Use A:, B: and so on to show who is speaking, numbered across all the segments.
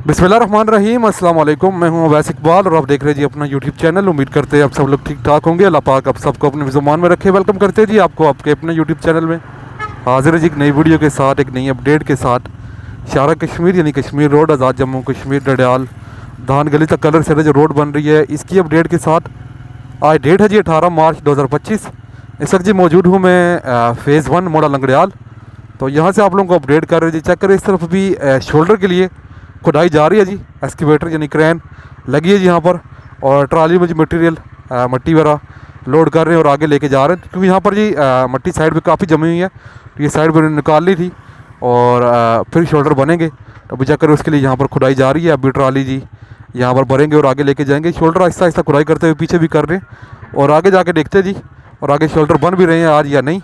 A: बिस्मिल्लाहिर्रहमानिर्रहीम, अस्सलाम वालेकुम। मैं हूं अवैस इकबाल और आप देख रहे हैं जी अपना यूट्यूब चैनल। उम्मीद करते हैं आप सब लोग ठीक ठाक होंगे। अल्लाह पाक आप सबको अपने ज़ुबान में रखे। वेलकम करते हैं जी आपको आपके अपने यूट्यूब चैनल में। हाजिर है जी एक नई वीडियो के साथ, एक नई अपडेट के साथ। शारा कश्मीर यानी कश्मीर रोड, आज़ाद जम्मू कश्मीर, डडियाल धान गली तक कलर से जो रोड बन रही है, इसकी अपडेट के साथ। आज डेट है जी 18 मार्च 2025। इस वक्त जी मौजूद हूँ मैं फ़ेज़ 1 मोड़ा लंगड़ियाल। तो यहाँ से आप लोगों को अपडेट कर रहे हैं जी। चेक करें, इस तरफ भी शोल्डर के लिए खुदाई जा रही है जी। एक्सकेवेटर यानी क्रेन लगी है जी यहाँ पर, और ट्राली में जी मटेरियल मट्टी वगैरह लोड कर रहे हैं और आगे लेके जा रहे हैं, क्योंकि यहाँ पर जी मट्टी साइड पे काफ़ी जमी हुई है। तो ये साइड पर निकाल ली थी और फिर शोल्डर बनेंगे। तो अभी चेक करें, उसके लिए यहाँ पर खुदाई जा रही है। अभी ट्राली जी यहाँ पर भरेंगे और आगे लेके जाएंगे। शोल्डर आहिस्ता आहिस्ता खुदाई करते हुए पीछे भी कर रहे हैं और आगे जाके देखते हैं जी, और आगे शोल्डर बन भी रहे हैं आज या नहीं।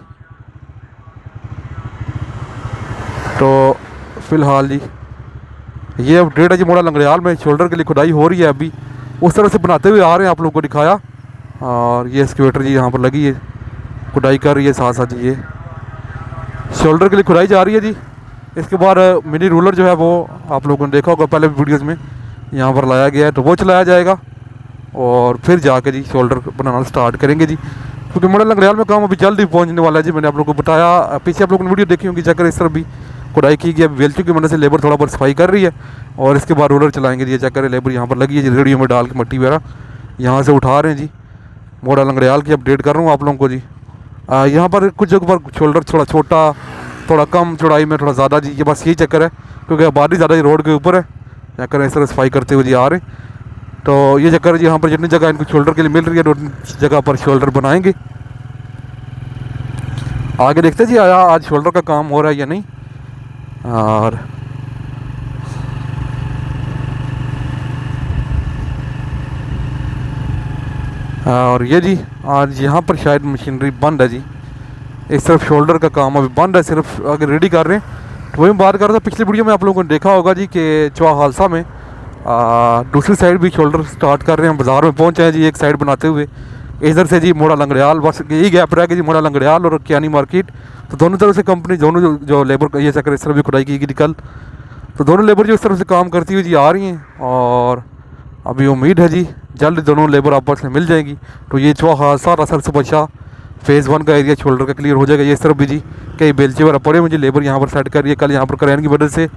A: तो फ़िलहाल जी ये अपडेट है जी मोड़ा लंगड़ियाल में शोल्डर के लिए खुदाई हो रही है। अभी उस तरह से बनाते हुए आ रहे हैं, आप लोगों को दिखाया। और ये एक्सकेवेटर जी यहाँ पर लगी है, खुदाई कर रही है साथ साथ जी। ये शोल्डर के लिए खुदाई जा रही है जी। इसके बाद मिनी रूलर जो है वो आप लोगों ने देखा होगा पहले वीडियोज़ में, यहाँ पर लाया गया है। तो वो चलाया जाएगा और फिर जाके जी शोल्डर बनाना स्टार्ट करेंगे जी, क्योंकि मोड़ा लंगड़ियाल में काम अभी जल्द ही पहुँचने वाला है जी। मैंने आप लोगों को बताया, पीछे आप लोगों ने वीडियो देखी होंगी। चेक करें, इस तरफ भी खुदाई की गई है। वेल्चू की मदद से लेबर थोड़ा बहुत सफाई कर रही है और इसके बाद रोलर चलाएंगे जी। चेक करें, लेबर यहाँ पर लगी है जी, रेडियो में डाल के मट्टी वगैरह यहाँ से उठा रहे हैं जी। मोड़ा लंगड़ियाल की अपडेट कर रहा हूँ आप लोगों को जी। यहाँ पर कुछ जगह पर शोल्डर थोड़ा छोटा, थोड़ा कम चौड़ाई में, थोड़ा ज़्यादा जी। ये बस यही चक्कर है, क्योंकि आबादी ज़्यादा ही रोड के ऊपर है। चेक करें, इस तरह सफाई करते हुए जी आ रहे हैं। तो ये चक्कर है जी, यहाँ पर जितनी जगह इनको शोल्डर के लिए मिल रही है उतनी जगह पर शोल्डर बनाएंगे। आगे देखते हैं जी आज शोल्डर का काम हो रहा है या नहीं। और ये जी आज यहाँ पर शायद मशीनरी बंद है जी। इस तरफ शोल्डर का काम अभी बंद है, सिर्फ आगे रेडी कर रहे हैं। तो वही बात कर रहा था, पिछली वीडियो में आप लोगों ने देखा होगा जी कि चौहालसा में दूसरी साइड भी शोल्डर स्टार्ट कर रहे हैं। बाज़ार में पहुँचे हैं जी एक साइड बनाते हुए। इधर से जी मोड़ा लंगड़ियाल, बस यही गैप रह गया जी, मोड़ा लंगड़ियाल और कियानी मार्केट। तो दोनों तरफ से कंपनी, दोनों जो लेबर ये चक्कर इस तरफ भी खुदाई की गई कल। तो दोनों लेबर जो इस तरफ से काम करती हुई जी आ रही हैं और अभी उम्मीद है जी जल्द दोनों लेबर आपस में मिल जाएगी। तो ये सारा सर से बचा फ़ेज़ 1 का एरिया शोल्डर का क्लियर हो जाएगा। ये इस तरफ भी जी कई बेलचे वगैरह पड़े मुझे, लेबर यहाँ पर सेट कर रही है। कल यहाँ पर क्रेन की मदद से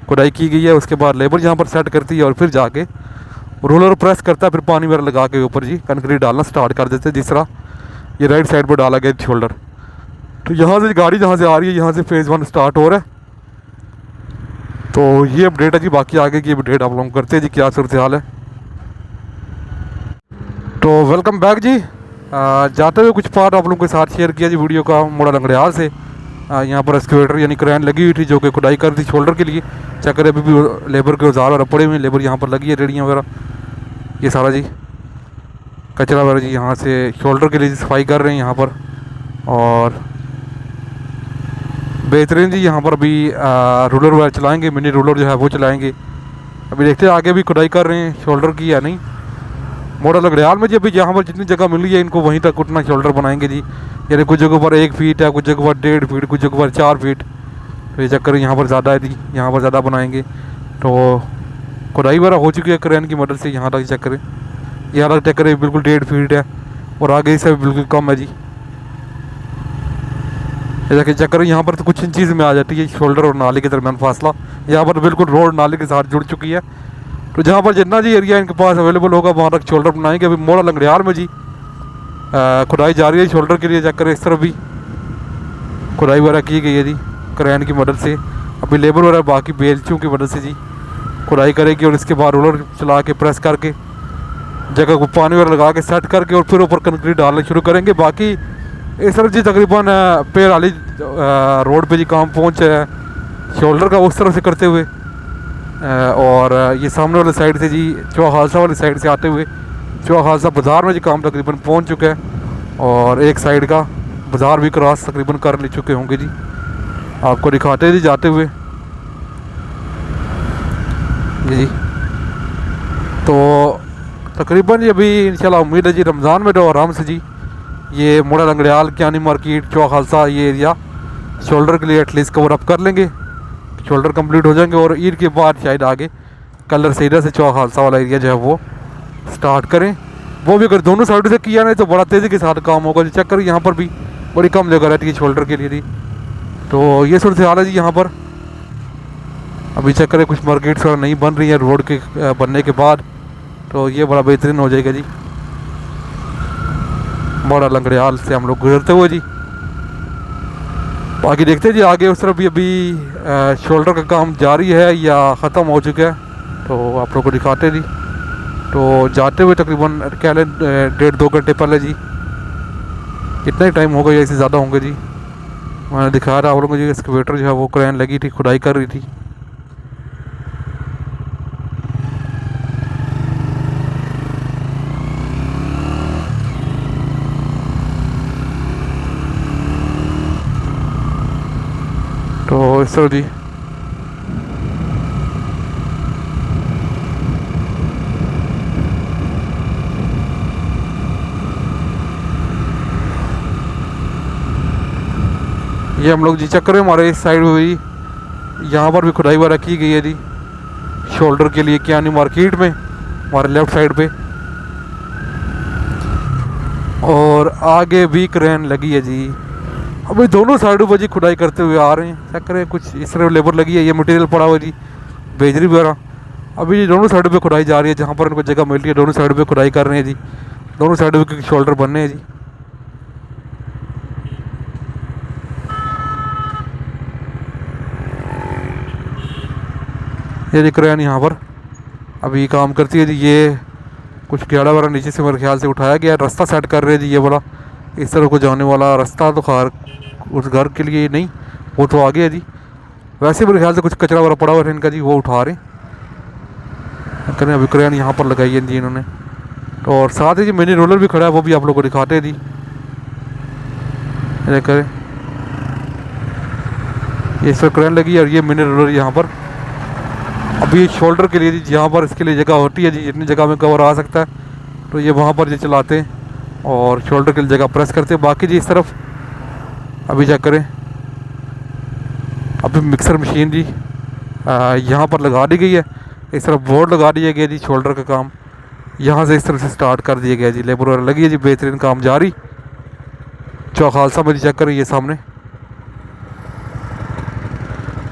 A: खुदाई की गई है, उसके बाद लेबर यहाँ पर सेट करती है और फिर जाके रोलर प्रेस करता है, फिर पानी वगैरह लगा के ऊपर जी कंक्रीट डालना स्टार्ट कर देते हैं। जिस तरह ये राइट साइड पर डाला गया शोल्डर। तो यहाँ से गाड़ी जहाँ से आ रही है, यहाँ से फ़ेज़ 1 स्टार्ट हो रहा है। तो ये अपडेट है जी, बाकी आगे की अपडेट आप लोग करते हैं जी क्या सूरत हाल है। तो वेलकम बैक जी। जाते हुए कुछ पार्ट आप लोगों के साथ शेयर किया जी वीडियो का मोड़ा लंगड़ियाल से। यहाँ पर एक्सकेवेटर यानी क्रेन लगी हुई थी जो कि खुदाई कर दी शोल्डर के लिए। चेक करें, अभी भी लेबर के औजार वगैरह पड़े हुए हैं, लेबर यहाँ पर लगी है, रेडियाँ वगैरह ये सारा जी कचरा वगैरह जी यहाँ से शोल्डर के लिए सफाई कर रहे हैं यहाँ पर। और बेहतरीन जी यहाँ पर अभी रूलर वगैरह चलाएँगे, मिनी रूलर जो है वो चलाएँगे। अभी देखते हैं आगे भी खुदाई कर रहे हैं शोल्डर की या नहीं। मोड़ा लंगड़ियाल में जी अभी यहाँ पर जितनी जगह मिली है इनको वहीं तक उतना शोल्डर बनाएंगे जी। यानी कुछ जगहों पर 1 फीट है, कुछ जगह पर 1.5 फीट, कुछ जगह पर 4 फीट। तो ये चक्कर यहाँ पर ज़्यादा है जी, यहाँ पर ज़्यादा बनाएंगे। तो खुदाई वगैरह हो चुकी है क्रेन की मदद से। यहाँ तक चेक करें, यहाँ तक चेक करें बिल्कुल 1.5 फीट है और आगे से बिल्कुल कम है जी। ये चेक करें, यहाँ पर तो कुछ इंचीज़ में आ जाती है शोल्डर और नाले के दरमियान फासला। यहाँ पर बिल्कुल रोड नाले के साथ जुड़ चुकी है। तो जहाँ पर जितना जी एरिया इनके पास अवेलेबल होगा वहाँ तक शोल्डर बनाएंगे। अभी मोड़ा लंगड़ियाल में जी खुदाई जा रही है शोल्डर के लिए। चेक करें, इस तरफ भी खुदाई वगैरह की गई है जी क्रेन की मदद से। अभी लेबर वगैरह बाकी बेलचों की मदद से जी खुदाई करेगी और इसके बाद रोलर चला के प्रेस करके जगह को पानी वगैरह लगा के सेट करके और फिर ऊपर कंक्रीट डालना शुरू करेंगे। बाकी इस तरफ जी तकरीबन पेड़ वाली रोड पे जी काम पहुँच है शोल्डर का उस तरफ से करते हुए। और ये सामने वाले साइड से जी चौहालसा वाली साइड से आते हुए चौहालसा बाज़ार में जी काम तकरीबन पहुंच चुका है। और एक साइड का बाज़ार भी क्रॉस तकरीबन कर ले चुके होंगे जी। आपको दिखाते हैं जी जाते हुए जी। तो तकरीबन जी अभी इंशाल्लाह उम्मीद है जी रमज़ान में तो आराम से जी ये मोड़ा लंगड़ियाल, कियानी मार्केट, चौहालसा ये एरिया शोल्डर के लिए एटलीस्ट कवर अप कर लेंगे। शोल्डर कंप्लीट हो जाएंगे और ईद के बाद शायद आगे कलर से इधर से चौक खालसा वाला एरिया जो है वो स्टार्ट करें। वो भी अगर दोनों साइड से किया नहीं तो बड़ा तेज़ी के साथ काम होगा जी। चेक करें यहाँ पर भी बड़ी कम जगह रहती है शोल्डर के लिए जी। तो ये सूरत हाल है जी यहाँ पर। अभी चेक करें कुछ मार्केट्स वगैरह नहीं बन रही है रोड के बनने के बाद, तो ये बड़ा बेहतरीन हो जाएगा जी। बड़ा लंगड़ियाल से हम लोग गुजरते हुए जी बाकी देखते हैं जी आगे उस तरफ भी अभी शोल्डर का काम जारी है या ख़त्म हो चुका है, तो आप लोग को दिखाते जी। तो जाते हुए तकरीबन क्या लें 1.5-2 घंटे पहले जी, कितना ही टाइम होगा या इससे ज़्यादा होंगे जी। मैंने दिखाया था आप लोगों को जी, एक्सकेवेटर जो है वो क्रेन लगी थी, खुदाई कर रही थी। तो इस तरह जी ये हम लोग जी चक्कर में हमारे इस साइड में भी यहाँ पर भी खुदाई वगैरह की गई है जी शोल्डर के लिए, क्या नहीं मार्केट में हमारे लेफ्ट साइड पे, और आगे भी क्रेन लगी है जी। अभी दोनों साइडों पर जी खुदाई करते हुए आ रहे हैं। चेक करें कुछ इस तरह लेबर लगी है, ये मटेरियल पड़ा हुआ जी बेजरी वगैरह। अभी जी दोनों साइडों पे खुदाई जा रही है, जहाँ पर उनको जगह मिल रही है दोनों साइडों पे खुदाई कर रहे हैं जी। दोनों साइडों पे शोल्डर बनने हैं जी। ये दिख रहा है यहाँ पर अभी काम करती है जी। ये कुछ गेड़ा वगैरह नीचे से मेरे ख्याल से उठाया गया, रास्ता सेट कर रहे हैं जी। ये वाला इस तरह को जाने वाला रास्ता तो खार उस घर के लिए नहीं, वो तो आगे है जी। वैसे मेरे ख्याल से कुछ कचरा वगैरह पड़ा हुआ है इनका जी, वो उठा रहे करें। अभी क्रेन यहाँ पर लगाई है जी इन्होंने। तो और साथ ही जी मिनी रोलर भी खड़ा है, वो भी आप लोग को दिखाते हैं जी। ये करें ये इस पर क्रेन लगी है और ये मिनी रोलर यहाँ पर अभी शोल्डर के लिए जी, जहाँ पर इसके लिए जगह होती है जी, जितनी जगह में कवर आ सकता है तो ये वहाँ पर जी चलाते हैं और शोल्डर के लिए जगह प्रेस करते हैं। बाकी जी इस तरफ अभी चेक करें अभी मिक्सर मशीन जी यहाँ पर लगा दी गई है। इस तरफ बोर्ड लगा दिया गया जी, शोल्डर का काम यहाँ से इस तरफ से स्टार्ट कर दिया गया जी। लेबर वगैरह लगी है जी, बेहतरीन काम जारी। चौक खालसा में जी चेक करें ये सामने।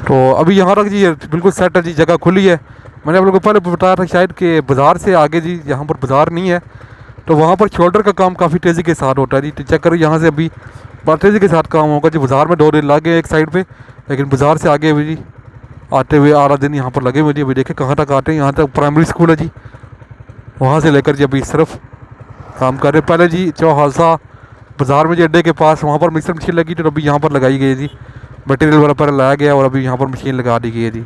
A: तो अभी यहाँ तक जी बिल्कुल सेट है जी, जगह खुली है। मैंने आप लोगों को पहले बताया था शायद कि बाज़ार से आगे जी यहाँ पर बाज़ार नहीं है, तो वहाँ पर शोल्डर का काम काफ़ी तेज़ी के साथ होता है जी। चेक करो यहाँ से अभी बड़ा तेज़ी के साथ काम होगा जी। बाज़ार में 2 दिन लगे एक साइड पे, लेकिन बाज़ार से आगे भी जी आते हुए आधा दिन यहाँ पर लगे हुए जी। अभी देखें कहाँ तक आते हैं, यहाँ तक प्राइमरी स्कूल है जी, वहाँ से लेकर जी अभी इस तरफ काम कर रहे हैं। पहले जी चौक खालसा बाज़ार में जी अड्डे के पास वहाँ पर मिक्सर मशीन लगी थी, तो अभी यहाँ पर लगाई गई है जी। मटेरियल वगैरह पर लाया गया और अभी यहाँ पर मशीन लगा दी गई है जी।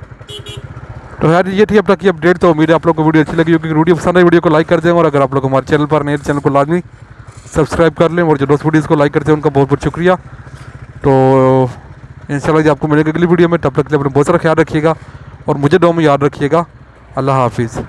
A: तो यार ये थी अब तक की अपडेट। तो उम्मीद है आप लोग को वीडियो अच्छी लगी होगी। वीडियो पसंद है वीडियो को लाइक कर दें, और अगर आप लोग हमारे चैनल पर नए चैनल को लाजमी सब्सक्राइब कर लें, और जो दोस्त वीडियोज़ को लाइक करते हैं उनका बहुत बहुत शुक्रिया। तो इंशाल्लाह जी आपको मिलेगा अगली वीडियो में। तब तक के लिए अपना बहुत सारा ख्याल रखिएगा और मुझे दुआ में याद रखिएगा। अल्लाह हाफिज़।